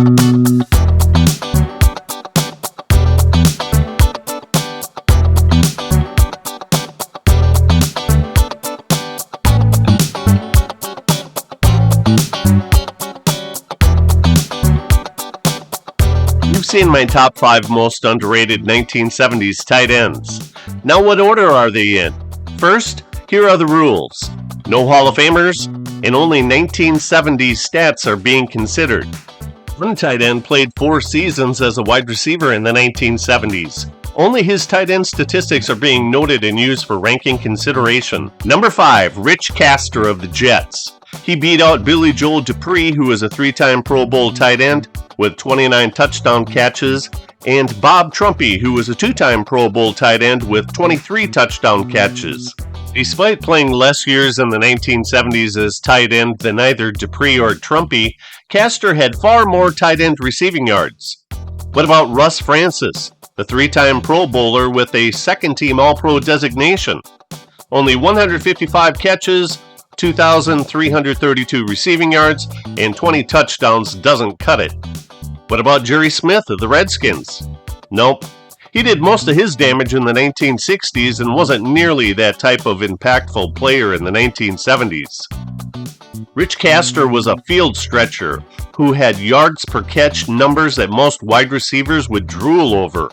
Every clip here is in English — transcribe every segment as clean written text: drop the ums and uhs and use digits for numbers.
You've seen my top 5 most underrated 1970s tight ends. Now what order are they in? First, here are the rules. No Hall of Famers, and only 1970s stats are being considered. One tight end played 4 seasons as a wide receiver in the 1970s. Only his tight end statistics are being noted and used for ranking consideration. Number 5, Rich Chester of the Jets. He beat out Billy Joel Dupree, who was a 3-time Pro Bowl tight end with 29 touchdown catches, and Bob Trumpy, who was a 2-time Pro Bowl tight end with 23 touchdown catches. Despite playing less years in the 1970s as tight end than either Dupree or Trumpy, Chester had far more tight end receiving yards. What about Russ Francis, the 3-time Pro Bowler with a second-team All-Pro designation? Only 155 catches, 2,332 receiving yards, and 20 touchdowns doesn't cut it. What about Jerry Smith of the Redskins? Nope. He did most of his damage in the 1960s and wasn't nearly that type of impactful player in the 1970s. Rich Chester was a field stretcher who had yards per catch numbers that most wide receivers would drool over.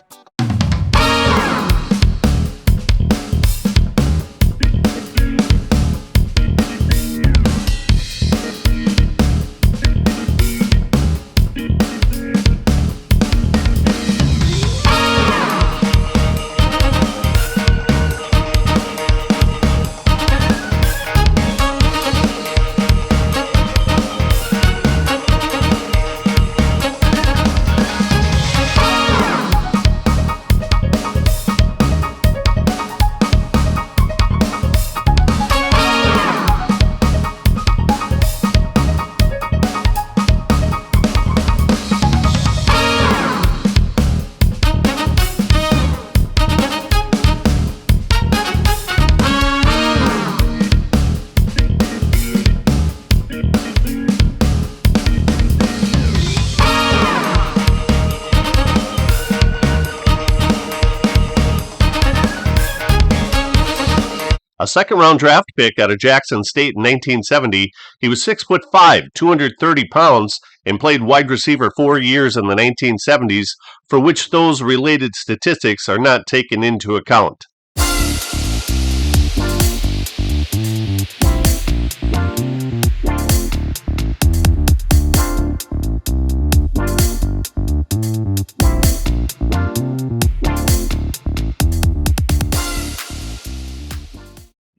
A second-round draft pick out of Jackson State in 1970, he was 6'5", 230 pounds, and played wide receiver 4 years in the 1970s, for which those related statistics are not taken into account.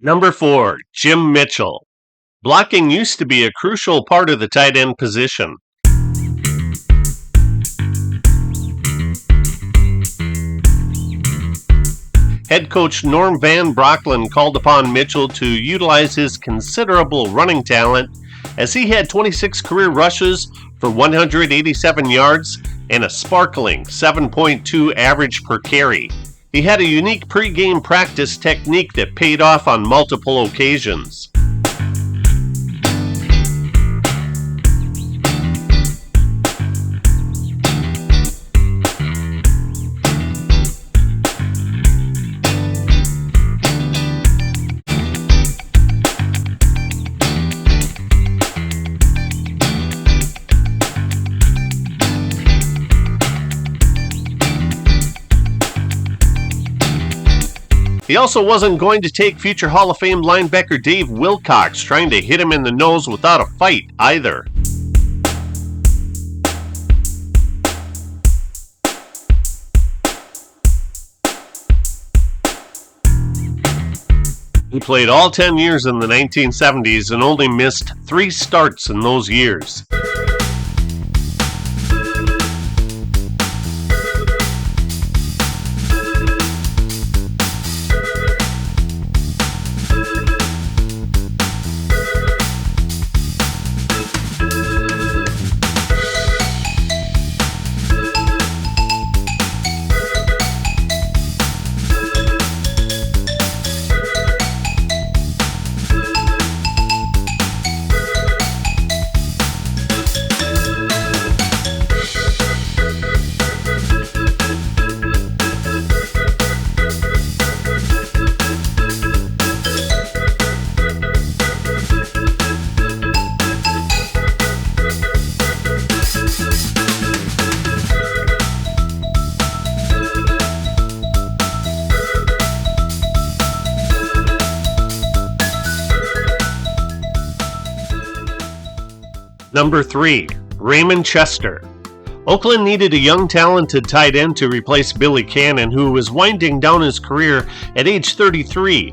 Number 4, Jim Mitchell. Blocking used to be a crucial part of the tight end position. Head coach Norm Van Brocklin called upon Mitchell to utilize his considerable running talent, as he had 26 career rushes for 187 yards and a sparkling 7.2 average per carry. He had a unique pre-game practice technique that paid off on multiple occasions. He also wasn't going to take future Hall of Fame linebacker Dave Wilcox trying to hit him in the nose without a fight either. He played all 10 years in the 1970s and only missed 3 starts in those years. Number 3. Raymond Chester. Oakland needed a young, talented tight end to replace Billy Cannon, who was winding down his career at age 33.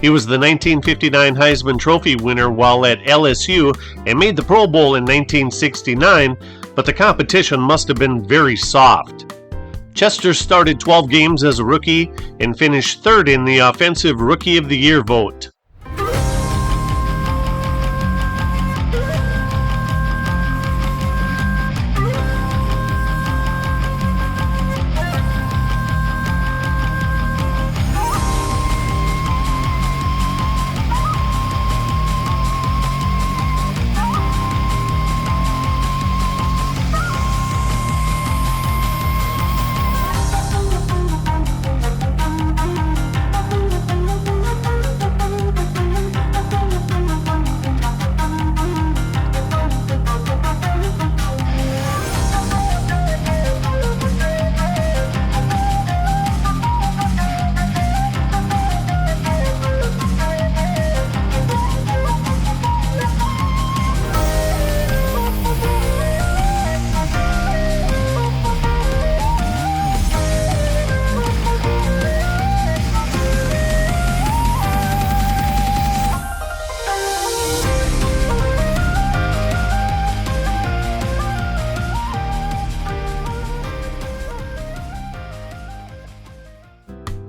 He was the 1959 Heisman Trophy winner while at LSU and made the Pro Bowl in 1969, but the competition must have been very soft. Chester started 12 games as a rookie and finished third in the Offensive Rookie of the Year vote.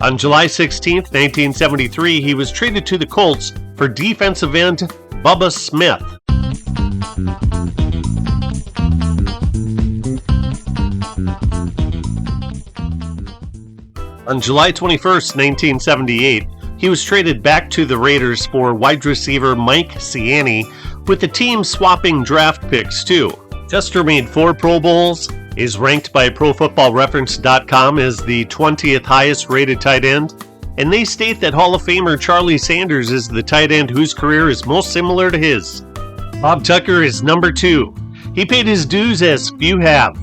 On July 16, 1973, he was traded to the Colts for defensive end Bubba Smith. On July 21, 1978, he was traded back to the Raiders for wide receiver Mike Ciani, with the team swapping draft picks too. Chester made 4 Pro Bowls, is ranked by ProFootballReference.com as the 20th highest rated tight end, and they state that Hall of Famer Charlie Sanders is the tight end whose career is most similar to his. Bob Tucker is number 2. He paid his dues as few have.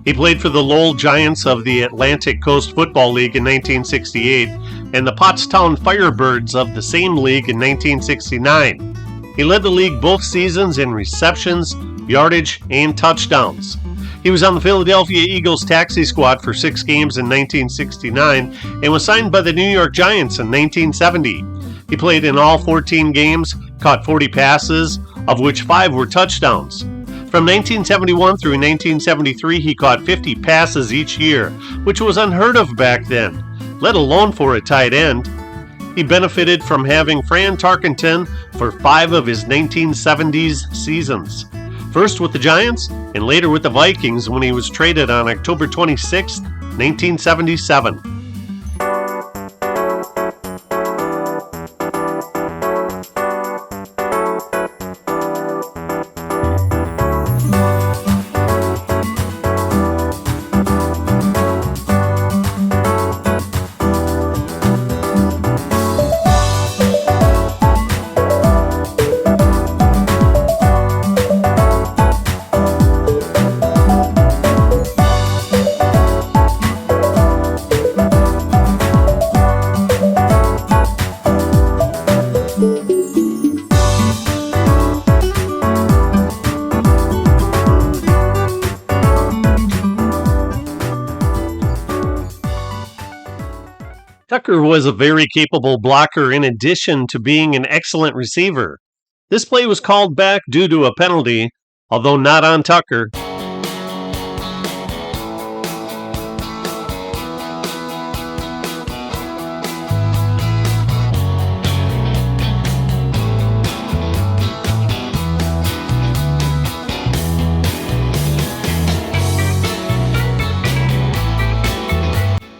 He played for the Lowell Giants of the Atlantic Coast Football League in 1968 and the Pottstown Firebirds of the same league in 1969. He led the league both seasons in receptions, yardage, and touchdowns. He was on the Philadelphia Eagles taxi squad for 6 games in 1969 and was signed by the New York Giants in 1970. He played in all 14 games, caught 40 passes, of which 5 were touchdowns. From 1971 through 1973, he caught 50 passes each year, which was unheard of back then, let alone for a tight end. He benefited from having Fran Tarkenton for 5 of his 1970s seasons. First with the Giants, and later with the Vikings when he was traded on October 26, 1977. Tucker was a very capable blocker in addition to being an excellent receiver. This play was called back due to a penalty, although not on Tucker.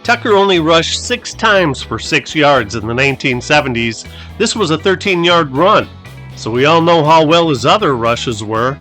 Tucker only rushed 6 times for 6 yards in the 1970s. This was a 13-yard run, so we all know how well his other rushes were.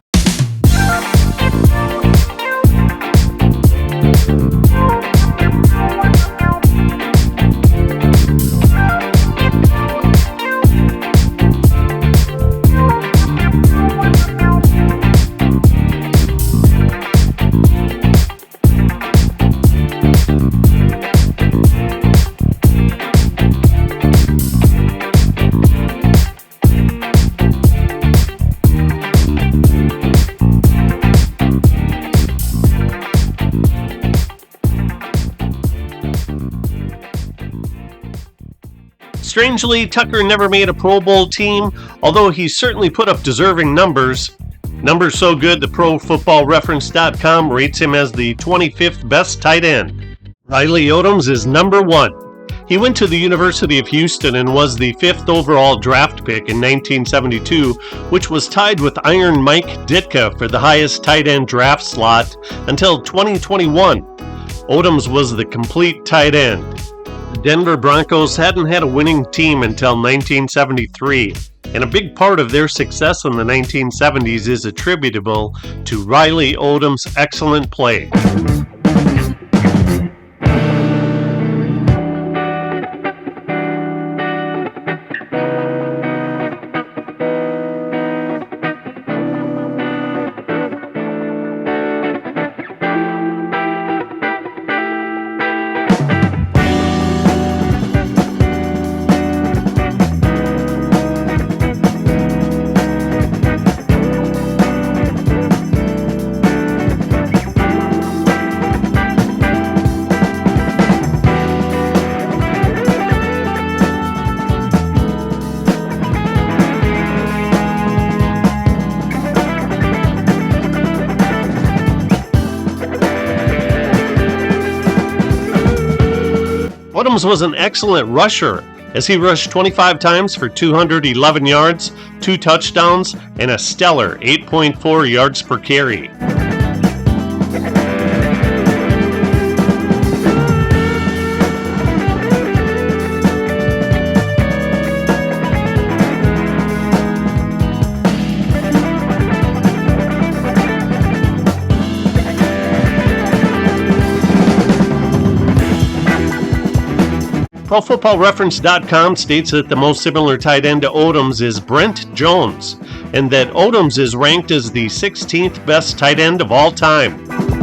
Strangely, Tucker never made a Pro Bowl team, although he certainly put up deserving numbers. Numbers so good that ProFootballReference.com rates him as the 25th best tight end. Riley Odoms is number 1. He went to the University of Houston and was the 5th overall draft pick in 1972, which was tied with Iron Mike Ditka for the highest tight end draft slot until 2021. Odoms was the complete tight end. The Denver Broncos hadn't had a winning team until 1973, and a big part of their success in the 1970s is attributable to Riley Odom's excellent play. Odom was an excellent rusher, as he rushed 25 times for 211 yards, 2 touchdowns, and a stellar 8.4 yards per carry. ProFootballReference.com states that the most similar tight end to Odoms is Brent Jones, and that Odoms is ranked as the 16th best tight end of all time.